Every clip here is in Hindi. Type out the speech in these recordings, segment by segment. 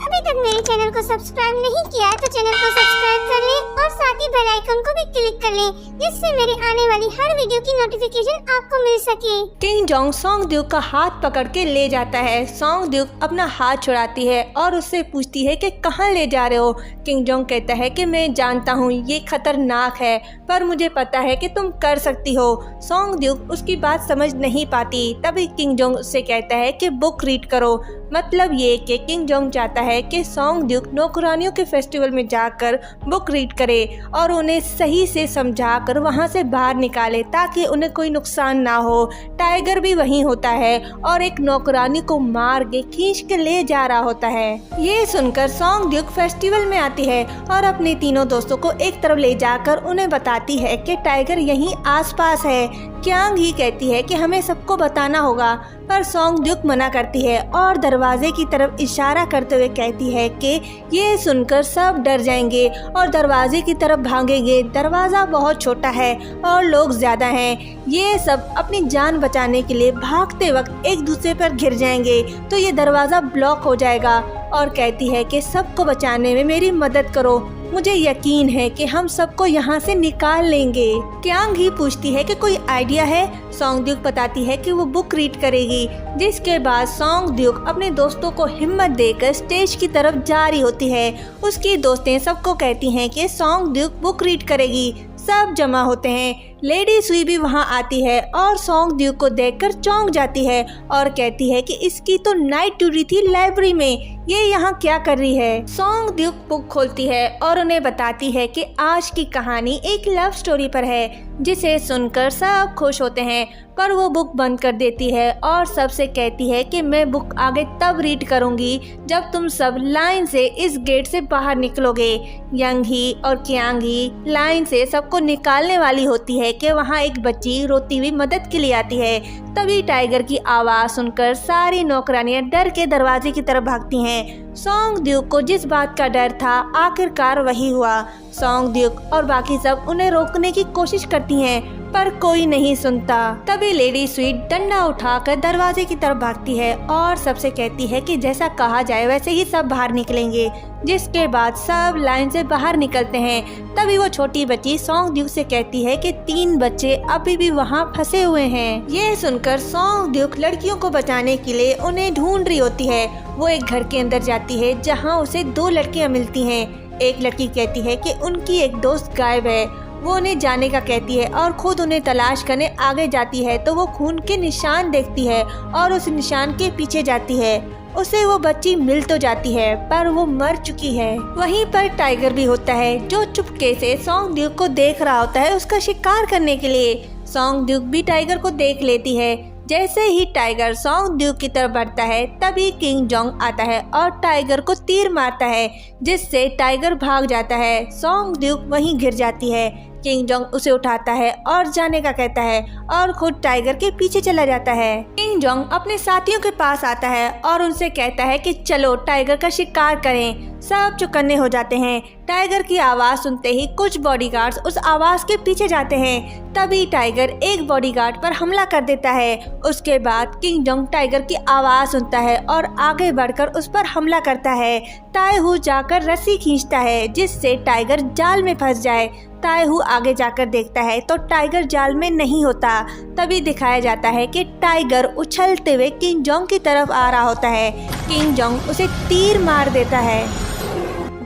अभी तक मेरे चैनल को सब्सक्राइब नहीं किया है तो चैनल को सब्सक्राइब कर लें और साथ ही बेल आइकन को भी क्लिक कर लें, जिससे मेरे आने वाली हर वीडियो की नोटिफिकेशन आपको मिल सके। किंग जोंग सोंग ड्यूक का हाथ पकड़ के ले जाता है। सोंग ड्यूक अपना हाथ छुड़ाती है और उससे पूछती है कि कहाँ ले जा रहे हो। किंग जोंग कहता है कि मैं जानता हूँ ये खतरनाक है, पर मुझे पता है कि तुम कर सकती हो। सोंग ड्यूक उसकी बात समझ नहीं पाती। तभी किंग जोंग उससे कहता है कि बुक रीड करो। मतलब ये कि किंग जोंग चाहता है कि सोंग ड्यूक नौकरानियों के फेस्टिवल में जाकर बुक रीड करे और उन्हें सही से समझाकर वहां से बाहर निकाले ताकि उन्हें कोई नुकसान ना हो। टाइगर भी वहीं होता है और एक नौकरानी को मार के खींच के ले जा रहा होता है। ये सुनकर सोंग ड्यूक फेस्टिवल में आती है और अपने तीनों दोस्तों को एक तरफ ले जाकर उन्हें बताती है कि टाइगर यहीं आसपास है। क्यांग ही कहती है कि हमें सबको बताना होगा, पर सोंग ड्यूक मना करती है और दरवाजे की तरफ इशारा करते हुए कहती है कि ये सुनकर सब डर जाएंगे और दरवाजे की तरफ भागेंगे। दरवाज़ा बहुत छोटा है और लोग ज़्यादा हैं। ये सब अपनी जान बचाने के लिए भागते वक्त एक दूसरे पर घिर जाएंगे तो ये दरवाज़ा ब्लॉक हो जाएगा। और कहती है कि सबको बचाने में मेरी मदद करो, मुझे यकीन है कि हम सबको यहाँ से निकाल लेंगे। क्यांग ही पूछती है कि कोई आइडिया है। सोंग ड्यूक बताती है कि वो बुक रीड करेगी, जिसके बाद सोंग ड्यूक अपने दोस्तों को हिम्मत देकर स्टेज की तरफ जा रही होती है। उसकी दोस्तें सबको कहती हैं कि सोंग ड्यूक बुक रीड करेगी। सब जमा होते हैं। लेडी सुई भी वहां आती है और सोंग ड्यूक को देखकर चौंक जाती है और कहती है कि इसकी तो नाइट ड्यूटी थी लाइब्रेरी में, ये यहाँ क्या कर रही है। सोंग ड्यूक बुक खोलती है और उन्हें बताती है कि आज की कहानी एक लव स्टोरी पर है, जिसे सुनकर सब खुश होते हैं। पर वो बुक बंद कर देती है और सबसे कहती है कि मैं बुक आगे तब रीड करूंगी जब तुम सब लाइन से इस गेट से बाहर निकलोगे। यंग ही और क्यांग ही लाइन से सबको निकालने वाली होती है कि वहाँ एक बच्ची रोती हुई मदद के लिए आती है। तभी टाइगर की आवाज़ सुनकर सारी नौकरानियां डर के दरवाजे की तरफ भागती हैं। सोंग ड्यूक को जिस बात का डर था आखिरकार वही हुआ। सोंग ड्यूक और बाकी सब उन्हें रोकने की कोशिश करती हैं, पर कोई नहीं सुनता। तभी लेडी स्वीट डंडा उठाकर दरवाजे की तरफ भागती है और सबसे कहती है कि जैसा कहा जाए वैसे ही सब बाहर निकलेंगे। जिसके बाद सब लाइन से बाहर निकलते हैं। तभी वो छोटी बच्ची सोंग ड्यूक से कहती है कि 3 बच्चे अभी भी वहाँ फंसे हुए हैं। ये सुनकर सोंग ड्यूक लड़कियों को बचाने के लिए उन्हें ढूंढ रही होती है। वो एक घर के अंदर जाती है जहाँ उसे 2 लड़कियाँ मिलती हैं। एक लड़की कहती है कि उनकी एक दोस्त गायब है। वो उन्हें जाने का कहती है और खुद उन्हें तलाश करने आगे जाती है तो वो खून के निशान देखती है और उस निशान के पीछे जाती है। उसे वो बच्ची मिल तो जाती है पर वो मर चुकी है। वहीं पर टाइगर भी होता है जो चुपके से सोंग ड्यूक को देख रहा होता है उसका शिकार करने के लिए। सोंग ड्यूक भी टाइगर को देख लेती है। जैसे ही टाइगर सोंग ड्यूक की तरफ बढ़ता है तभी किंग जोंग आता है और टाइगर को तीर मारता है, जिससे टाइगर भाग जाता है। सोंग ड्यूक वहीं गिर जाती है। किंग जोंग उसे उठाता है और जाने का कहता है और खुद टाइगर के पीछे चला जाता है। किंग जोंग अपने साथियों के पास आता है और उनसे कहता है कि चलो टाइगर का शिकार करें। सब चौकन्ने हो जाते हैं। टाइगर की आवाज़ सुनते ही कुछ बॉडीगार्ड्स उस आवाज़ के पीछे जाते हैं। तभी टाइगर एक बॉडीगार्ड पर हमला कर देता है। उसके बाद किंग जोंग टाइगर की आवाज़ सुनता है और आगे बढ़कर उस पर हमला करता है। ताएहू जाकर रस्सी खींचता है जिससे टाइगर जाल में फंस जाए। ताएहू आगे जाकर देखता है तो टाइगर जाल में नहीं होता। तभी दिखाया जाता है कि टाइगर उछलते हुए किंग जोंग की तरफ आ रहा होता है। किंग जोंग उसे तीर मार देता है।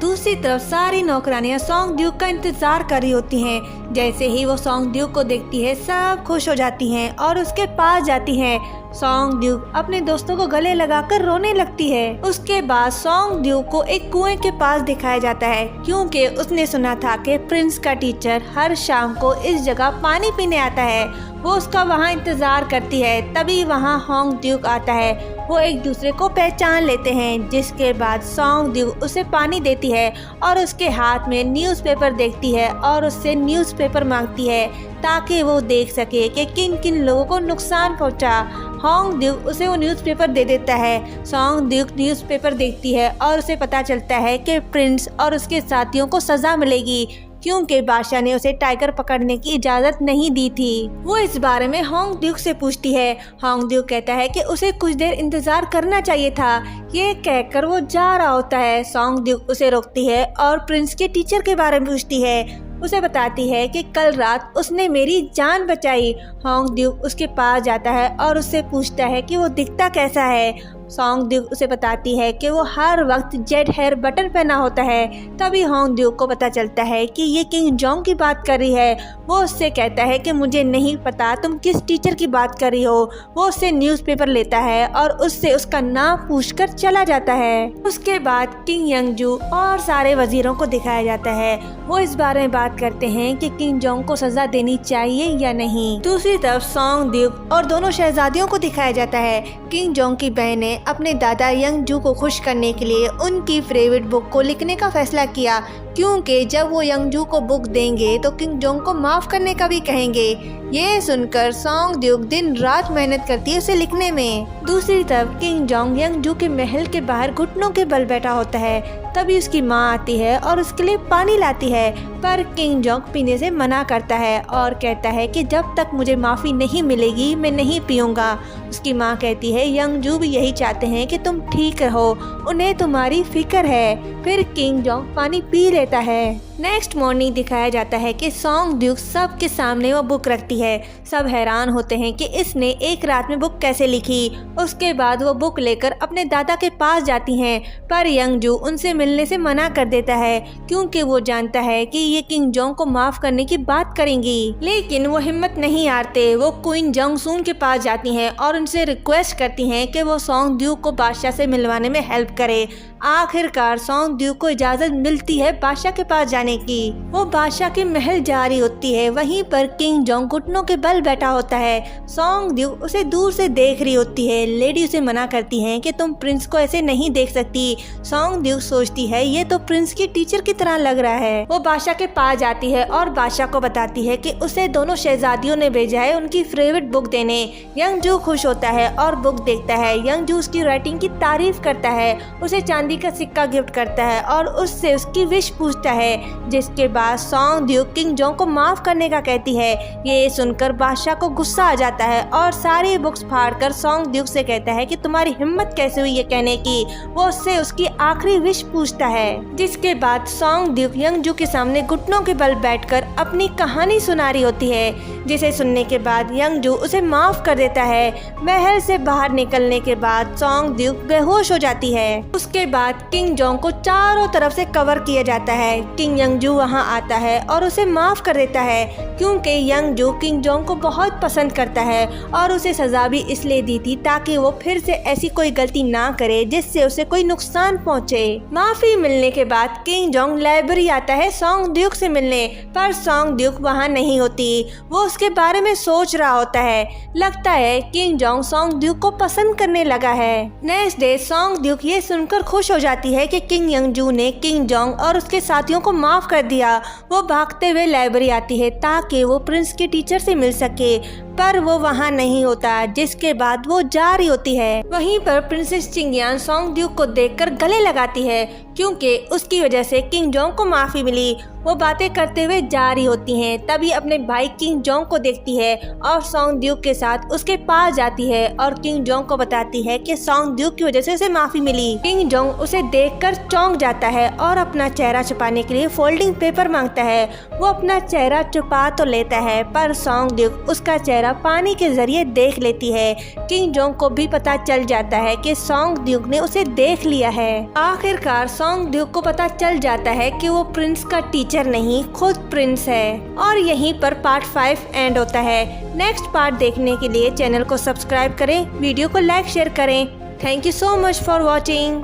दूसरी तरफ सारी नौकरानियां सोंग ड्यूक का इंतजार कर रही होती हैं। जैसे ही वो सोंग ड्यूक को देखती है सब खुश हो जाती हैं और उसके पास जाती हैं। सोंग ड्यूक अपने दोस्तों को गले लगाकर रोने लगती है। उसके बाद सोंग ड्यूक को एक कुएं के पास दिखाया जाता है क्योंकि उसने सुना था कि प्रिंस का टीचर हर शाम को इस जगह पानी पीने आता है। वो उसका वहाँ इंतजार करती है। तभी वहाँ होंग ड्यूक आता है। वो एक दूसरे को पहचान लेते हैं। जिसके बाद सोंग ड्यूक उसे पानी देती है और उसके हाथ में न्यूज़पेपर देखती है और उससे न्यूज़पेपर मांगती है ताकि वो देख सके कि किन किन लोगों को नुकसान पहुंचा। होंग ड्यूक उसे वो न्यूज़पेपर दे देता है। सोंग ड्यूक न्यूज़पेपर देखती है और उसे पता चलता है कि प्रिंस और उसके साथियों को सज़ा मिलेगी। क्योंकि बादशाह ने उसे टाइगर पकड़ने की इजाज़त नहीं दी थी। वो इस बारे में होंग ड्यूक से पूछती है। होंग ड्यूक कहता है कि उसे कुछ देर इंतजार करना चाहिए था। ये कहकर वो जा रहा होता है। सोंग ड्यूक उसे रोकती है और प्रिंस के टीचर के बारे में पूछती है। उसे बताती है कि कल रात उसने मेरी जान बचाई। होंग ड्यूक उसके पास जाता है और उससे पूछता है कि वो दिखता कैसा है। सोंग ड्यूक उसे बताती है कि वो हर वक्त जेड हेयर बटन पहना होता है। तभी होंग ड्यूक को पता चलता है कि ये किंग जोंग की बात कर रही है। वो उससे कहता है कि मुझे नहीं पता तुम किस टीचर की बात कर रही हो। वो उससे न्यूज़पेपर लेता है और उससे उसका नाम पूछकर चला जाता है। उसके बाद किंग यंगजू और सारे वजीरों को दिखाया जाता है। वो इस बारे में बात करते हैं कि किंग जोंग को सजा देनी चाहिए या नहीं। दूसरी तरफ सोंग ड्यूक और दोनों शहजादियों को दिखाया जाता है। किंग जोंग की बहन ने अपने दादा यंगजू को खुश करने के लिए उनकी फेवरेट बुक को लिखने का फैसला किया, क्योंकि जब वो यंगजू को बुक देंगे तो किंग जोंग को माफ करने का भी कहेंगे। ये सुनकर सोंग ड्यूक दिन रात मेहनत करती है उसे लिखने में। दूसरी तरफ किंग जोंग यंगजू के महल के बाहर घुटनों के बल बैठा होता है। तभी उसकी माँ आती है और उसके लिए पानी लाती है, पर किंग जोंग पीने से मना करता है और कहता है कि जब तक मुझे माफ़ी नहीं मिलेगी मैं नहीं पीऊँगा। उसकी माँ कहती है यंगजू भी यही चाहते हैं कि तुम ठीक रहो, उन्हें तुम्हारी फिक्र है। फिर किंग जोंग पानी पी लेता है। नेक्स्ट मॉर्निंग दिखाया जाता है कि सोंग ड्यूक सबके सामने वो बुक रखती है। सब हैरान होते हैं कि इसने एक रात में बुक कैसे लिखी। उसके बाद वो बुक लेकर अपने दादा के पास जाती हैं, पर यंगजू उनसे मिलने से मना कर देता है, क्योंकि वो जानता है कि ये किंग जोंग को माफ करने की बात करेंगी। लेकिन वो हिम्मत नहीं हारते। वो क्वीन जोंगसून के पास जाती हैं और उनसे रिक्वेस्ट करती हैं कि वो सोंग ड्यूक को बादशाह से मिलवाने में हेल्प करे। आखिरकार सोंग ड्यूक को इजाजत मिलती है बादशाह के पास जाने की। वो बादशाह के महल जा रही होती है। वहीं पर किंग जोंग घुटनों के बल बैठा होता है। सोंग ड्यूक उसे दूर से देख रही होती है। लेडी उसे मना करती हैं कि तुम प्रिंस को ऐसे नहीं देख सकती। सोंग ड्यूक सोचती है ये तो प्रिंस की टीचर की तरह लग रहा है। वो बादशाह के पास जाती है और बादशाह को बताती है कि उसे दोनों शहजादियों ने भेजा है उनकी फेवरेट बुक देने। यंगजू खुश होता है और बुक देखता है। यंगजू उसकी राइटिंग की तारीफ करता है, उसे चांदी का सिक्का गिफ्ट करता है और उससे उसकी विश पूछता है, जिसके बाद सोंग ड्यूक किंग जोंग को माफ करने का कहती है। ये सुनकर बादशाह को गुस्सा आ जाता है और सारी बुक्स फाड़कर सोंग ड्यूक से कहता है कि तुम्हारी हिम्मत कैसे हुई ये कहने की। वो उससे उसकी आखिरी विश पूछता है, जिसके बाद सोंग ड्यूक यंगजू के सामने घुटनों के बल बैठकर अपनी कहानी सुना रही होती है, जिसे सुनने के बाद यंगजू उसे माफ कर देता है। महल से बाहर निकलने के बाद सोंग ड्यूक बेहोश हो जाती है। उसके बाद किंग जोंग को चारों तरफ से कवर किया जाता है। किंग यंगजू वहां आता है और उसे माफ कर देता है, क्योंकि यंगजू किंग जोंग को बहुत पसंद करता है और उसे सजा भी इसलिए दी थी ताकि वो फिर से ऐसी कोई गलती ना करे जिससे उसे कोई नुकसान पहुंचे। माफी मिलने के बाद किंग जोंग लाइब्रेरी आता है सोंग ड्यूक से मिलने, पर सोंग ड्यूक वहां नहीं होती। वो उसके बारे में सोच रहा होता है। लगता है किंग जोंग सोंग ड्यूक को पसंद करने लगा है। नेक्स्ट डे सोंग ड्यूक ये सुनकर खुश हो जाती है कि किंग यंगजू ने किंग जोंग और उसके साथियों को माफ कर दिया। वो भागते हुए लाइब्रेरी आती है ताकि वो प्रिंस के टीचर से मिल सके, पर वो वहाँ नहीं होता, जिसके बाद वो जा रही होती है। वहीं पर प्रिंसेस चिंगयान सोंग ड्यूक को देखकर गले लगाती है, क्योंकि उसकी वजह से किंग जोंग को माफी मिली। वो बातें करते हुए जा रही होती हैं। तभी अपने भाई किंग जोंग को देखती है और सोंग ड्यूक के साथ उसके पास जाती है और किंग जोंग को बताती है कि सोंग ड्यूक की वजह से उसे माफी मिली। किंग जोंग उसे देखकर चौंक जाता है और अपना चेहरा छुपाने के लिए फोल्डिंग पेपर मांगता है। वो अपना चेहरा छुपा तो लेता है, पर सोंग ड्यूक उसका चेहरा पानी के जरिए देख लेती है। किंग जोंग को भी पता चल जाता है कि सोंग ड्यूक ने उसे देख लिया है। आखिरकार सोंग ड्यूक को पता चल जाता है कि वो प्रिंस का टीचर नहीं, खुद प्रिंस है। और यहीं पर पार्ट 5 एंड होता है। नेक्स्ट पार्ट देखने के लिए चैनल को सब्सक्राइब करें, वीडियो को लाइक शेयर करें। Thank you so much for watching.